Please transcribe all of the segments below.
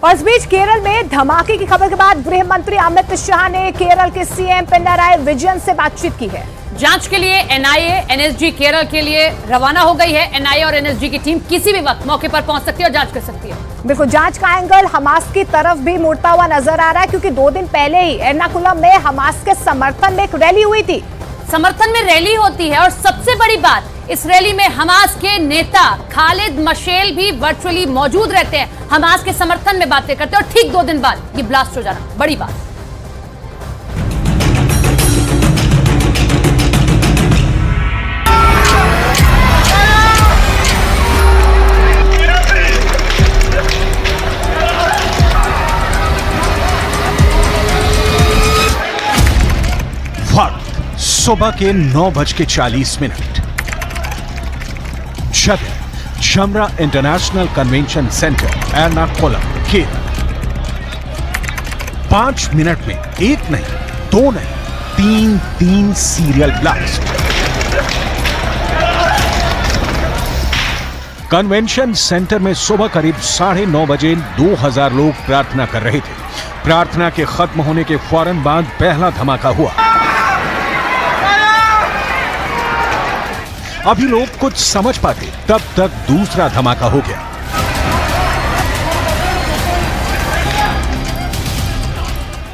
और इस बीच केरल में धमाके की खबर के बाद गृह मंत्री अमित शाह ने केरल के सीएम पिनाराई विजयन से बातचीत की है। जांच के लिए एनआईए एनएसजी केरल के लिए रवाना हो गई है। एनआईए और एनएसजी की टीम किसी भी वक्त मौके पर पहुंच सकती है और जांच कर सकती है। बिल्कुल, जांच का एंगल हमास की तरफ भी मुड़ता हुआ नजर आ रहा है, क्योंकि 2 दिन पहले ही एर्नाकुलम में हमास के समर्थन में एक रैली हुई थी। समर्थन में रैली होती है और सबसे बड़ी बात, इस रैली में हमास के नेता खालिद मशेल भी वर्चुअली मौजूद रहते हैं, हमास के समर्थन में बातें करते हैं और ठीक 2 दिन बाद ये ब्लास्ट हो जाना बड़ी बात। सुबह के 9:40 जगह जमरा international convention centre Ernakulam Kerala. 5 minute में 1 नहीं 2 नहीं 3 सीरियल ब्लास्ट। कन्वेंशन सेंटर में सुबह करीब 9:30 बजे 2000 लोग प्रार्थना कर रहे थे। प्रार्थना के खत्म होने के फौरन बाद पहला धमाका हुआ। अभी लोग कुछ समझ पाते तब तक दूसरा धमाका हो गया।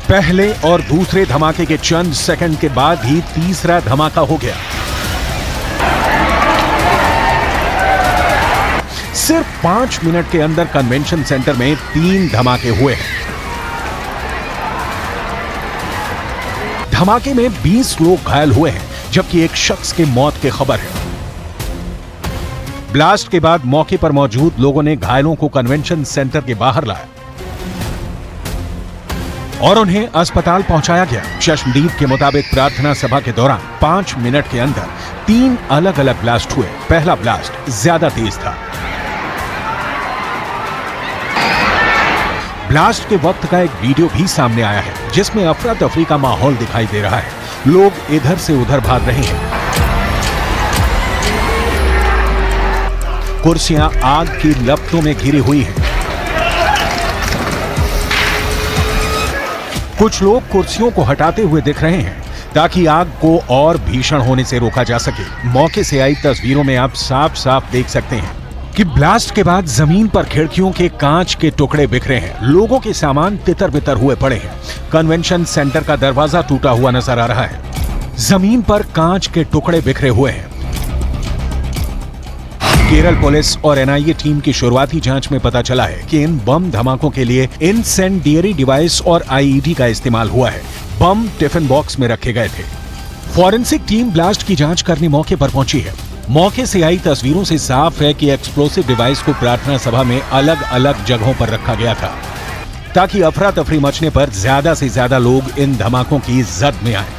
पहले और दूसरे धमाके के चंद सेकंड के बाद ही तीसरा धमाका हो गया। सिर्फ 5 मिनट के अंदर कन्वेंशन सेंटर में 3 धमाके हुए हैं। धमाके में 20 लोग घायल हुए हैं, जबकि एक शख्स की मौत की खबर है। ब्लास्ट के बाद मौके पर मौजूद लोगों ने घायलों को कन्वेंशन सेंटर के बाहर लाया और उन्हें अस्पताल पहुंचाया गया। चश्मदीद के मुताबिक प्रार्थना सभा के दौरान 5 मिनट के अंदर 3 अलग अलग ब्लास्ट हुए। पहला ब्लास्ट ज्यादा तेज था। ब्लास्ट के वक्त का एक वीडियो भी सामने आया है, जिसमें अफरा तफरी का माहौल दिखाई दे रहा है। लोग इधर से उधर भाग रहे हैं। कुर्सियां आग की लपटों में घिरी हुई हैं। कुछ लोग कुर्सियों को हटाते हुए दिख रहे हैं ताकि आग को और भीषण होने से रोका जा सके। मौके से आई तस्वीरों में आप साफ साफ देख सकते हैं कि ब्लास्ट के बाद जमीन पर खिड़कियों के कांच के टुकड़े बिखरे हैं। लोगों के सामान तितर बितर हुए पड़े हैं। कन्वेंशन सेंटर का दरवाजा टूटा हुआ नजर आ रहा है। जमीन पर कांच के टुकड़े बिखरे हुए हैं। केरल पुलिस और एनआईए टीम की शुरुआती जांच में पता चला है कि इन बम धमाकों के लिए इंसेंडियरी डिवाइस और आईईडी का इस्तेमाल हुआ है। बम टिफिन बॉक्स में रखे गए थे। फॉरेंसिक टीम ब्लास्ट की जांच करने मौके पर पहुंची है। मौके से आई तस्वीरों से साफ है कि एक्सप्लोसिव डिवाइस को प्रार्थना सभा में अलग अलग जगहों पर रखा गया था, ताकि अफरा तफरी मचने पर ज्यादा से ज्यादा लोग इन धमाकों की जद में आए।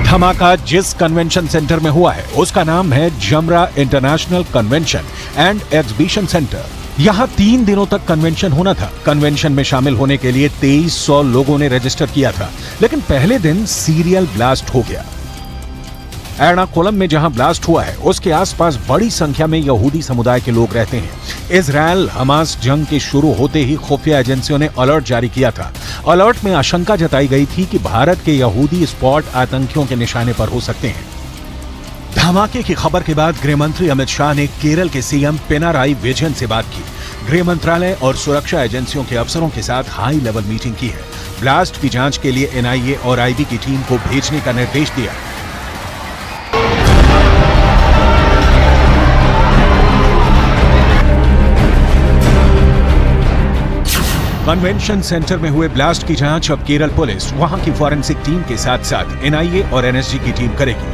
धमाका जिस कन्वेंशन सेंटर में हुआ है उसका नाम है जमरा international convention and exhibition centre. यहां 3 दिनों तक कन्वेंशन होना था। कन्वेंशन में शामिल होने के लिए 2300 लोगों ने रजिस्टर किया था, लेकिन पहले दिन सीरियल ब्लास्ट हो गया। एर्नाकुलम में जहां ब्लास्ट हुआ है उसके आसपास बड़ी संख्या में यहूदी समुदाय के लोग रहते हैं। इजराइल हमास जंग के शुरू होते ही खुफिया एजेंसियों ने अलर्ट जारी किया था। अलर्ट में आशंका जताई गई थी कि भारत के यहूदी स्पॉट आतंकियों के निशाने पर हो सकते हैं। धमाके की खबर के बाद गृह मंत्री अमित शाह ने केरल के सीएम पिनाराई विजयन से बात की। गृह मंत्रालय और सुरक्षा एजेंसियों के अफसरों के साथ हाई लेवल मीटिंग की है। ब्लास्ट की जांच के लिए एनआईए और आईबी की टीम को भेजने का निर्देश दिया। कन्वेंशन सेंटर में हुए ब्लास्ट की जांच अब केरल पुलिस, वहां की फॉरेंसिक टीम के साथ साथ एनआईए और एनएसजी की टीम करेगी।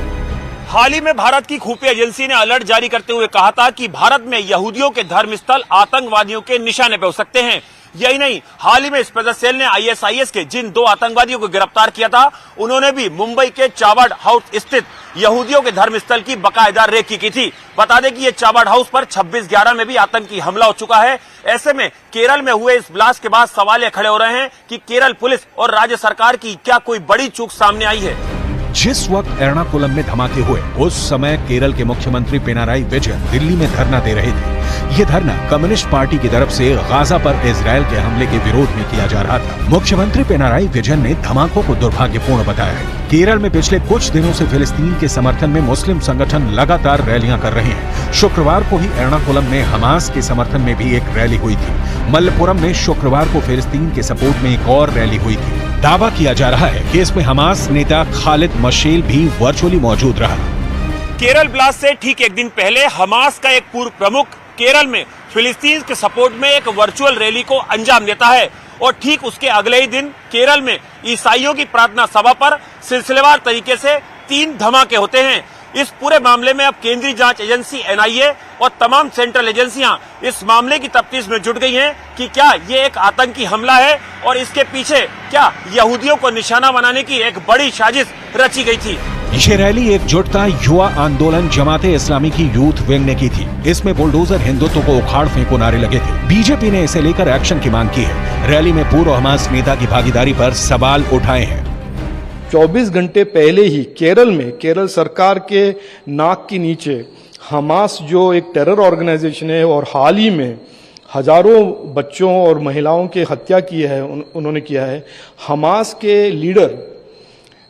हाल ही में भारत की खुफिया एजेंसी ने अलर्ट जारी करते हुए कहा था कि भारत में यहूदियों के धर्मस्थल आतंकवादियों के निशाने पे हो सकते हैं। यही नहीं, हाल ही में स्पेशल सेल ने आईएसआईएस के जिन 2 आतंकवादियों को गिरफ्तार किया था, उन्होंने भी मुंबई के चाबाड हाउस स्थित यहूदियों के धर्मस्थल की बाकायदा रेकी की थी। बता दें कि ये चाबाड हाउस पर 26/11 में भी आतंकी हमला हो चुका है। ऐसे में केरल में हुए इस ब्लास्ट के बाद सवाल ये खड़े हो रहे हैं कि केरल पुलिस और राज्य सरकार की क्या कोई बड़ी चूक सामने आई है। जिस वक्त एर्नाकुलम में धमाके हुए उस समय केरल के मुख्यमंत्री पिनाराई विजयन दिल्ली में धरना दे रहे थे। ये धरना कम्युनिस्ट पार्टी की तरफ से गाजा पर इजरायल के हमले के विरोध में किया जा रहा था। मुख्यमंत्री पिनाराई विजयन ने धमाकों को दुर्भाग्यपूर्ण बताया है। केरल में पिछले कुछ दिनों से फिलिस्तीन के समर्थन में मुस्लिम संगठन लगातार रैलियां कर रहे हैं। शुक्रवार को ही एर्नाकुलम में हमास के समर्थन में भी एक रैली हुई थी। मलप्पुरम में शुक्रवार को फिलिस्तीन के सपोर्ट में एक और रैली हुई थी। दावा किया जा रहा है कि इसमें हमास नेता खालिद मशेल भी वर्चुअली मौजूद रहा। केरल ब्लास्ट से ठीक एक दिन पहले हमास का एक पूर्व प्रमुख केरल में फिलिस्तीन के सपोर्ट में एक वर्चुअल रैली को अंजाम देता है और ठीक उसके अगले ही दिन केरल में ईसाइयों की प्रार्थना सभा पर सिलसिलेवार तरीके से 3 धमाके होते हैं। इस पूरे मामले में अब केंद्रीय जांच एजेंसी एनआईए और तमाम सेंट्रल एजेंसियां इस मामले की तफ्तीश में जुट गई हैं कि क्या ये एक आतंकी हमला है और इसके पीछे क्या यहूदियों को निशाना बनाने की एक बड़ी साजिश रची गई थी। ये रैली एकजुटता युवा आंदोलन जमाते इस्लामी की यूथ विंग ने की थी। इसमें बुलडोजर हिंदुत्व को उखाड़ फेंको नारे लगे थे। बीजेपी ने इसे लेकर एक्शन की मांग की है। रैली में पूर्व हमास नेता की भागीदारी पर सवाल उठाए हैं। 24 घंटे पहले ही केरल में केरल सरकार के नाक के नीचे हमास जो एक टेरर ऑर्गेनाइजेशन है और हाल ही में हजारों बच्चों और महिलाओं की हत्या की है उन्होंने किया है। हमास के लीडर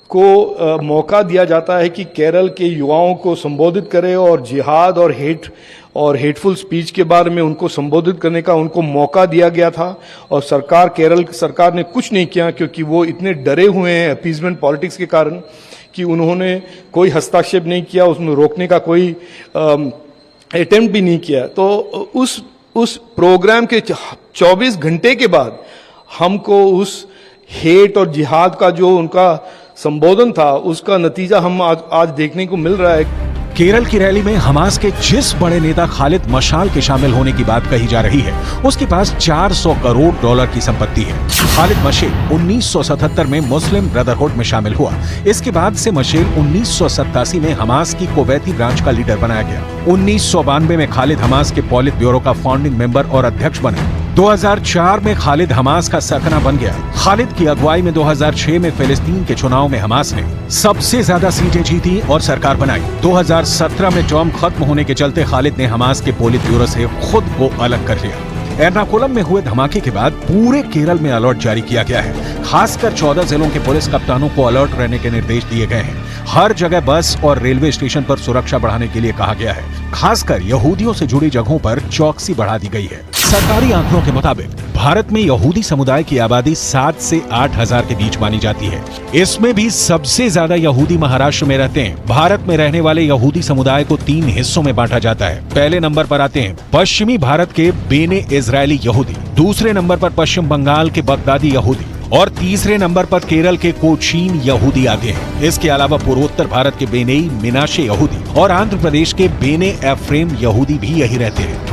को मौका दिया जाता है कि केरल के युवाओं को संबोधित करे और जिहाद और हेटफुल स्पीच के बारे में उनको संबोधित करने का उनको मौका दिया गया था और केरल सरकार ने कुछ नहीं किया क्योंकि वो इतने डरे हुए हैं अपीजमेंट पॉलिटिक्स के कारण कि उन्होंने कोई हस्तक्षेप नहीं किया, उसमें रोकने का कोई अटेम्प्ट भी नहीं किया। तो उस प्रोग्राम के 24 घंटे के बाद हमको उस हेट और जिहाद का जो उनका संबोधन था उसका नतीजा हम आज देखने को मिल रहा है। केरल की रैली में हमास के जिस बड़े नेता खालिद मशाल के शामिल होने की बात कही जा रही है उसके पास 400 करोड़ डॉलर की संपत्ति है। खालिद मशेल 1977 में मुस्लिम ब्रदरहुड में शामिल हुआ। इसके बाद से मशेल 1987 में हमास की कुवैती ब्रांच का लीडर बनाया गया। 1992 में खालिद हमास के पॉलिट ब्यूरो का फाउंडिंग मेंबर और अध्यक्ष बने। 2004 में खालिद हमास का सरगना बन गया। खालिद की अगुवाई में 2006 में फिलिस्तीन के चुनाव में हमास ने सबसे ज्यादा सीटें जीती और सरकार बनाई। 2017 में टर्म खत्म होने के चलते खालिद ने हमास के पोलित ब्यूरो से खुद को अलग कर लिया। एर्नाकुलम में हुए धमाके के बाद पूरे केरल में अलर्ट जारी किया गया है। खासकर 14 जिलों के पुलिस कप्तानों को अलर्ट रहने के निर्देश दिए गए हैं। हर जगह बस और रेलवे स्टेशन पर सुरक्षा बढ़ाने के लिए कहा गया है। खासकर यहूदियों से जुड़ी जगहों पर चौकसी बढ़ा दी गई है। सरकारी आंकड़ों के मुताबिक भारत में यहूदी समुदाय की आबादी 7 से 8 हजार के बीच मानी जाती है। इसमें भी सबसे ज्यादा यहूदी महाराष्ट्र में रहते हैं। भारत में रहने वाले यहूदी समुदाय को 3 हिस्सों में बांटा जाता है। पहले नंबर पर आते हैं पश्चिमी भारत के बेने इजरायली यहूदी, दूसरे नंबर पर पश्चिम बंगाल के बगदादी यहूदी और तीसरे नंबर पर केरल के कोचीन यहूदी आते हैं। इसके अलावा पूर्वोत्तर भारत के बेनेई मिनाशे यहूदी और आंध्र प्रदेश के बेने एफ्रेम यहूदी भी यही रहते हैं।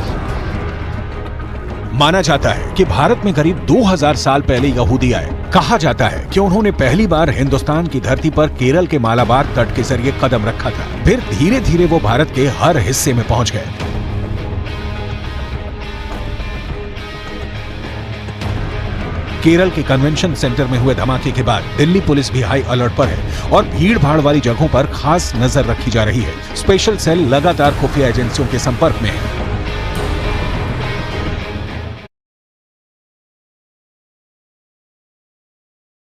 माना जाता है कि भारत में करीब 2000 साल पहले यहूदी आए। कहा जाता है कि उन्होंने पहली बार हिंदुस्तान की धरती पर केरल के मालाबार तट के जरिए कदम रखा था। फिर धीरे धीरे वो भारत के हर हिस्से में पहुंच गए। केरल के कन्वेंशन सेंटर में हुए धमाके के बाद दिल्ली पुलिस भी हाई अलर्ट पर है और भीड़ भाड़ वाली जगहों पर खास नजर रखी जा रही है। स्पेशल सेल लगातार खुफिया एजेंसियों के संपर्क में है।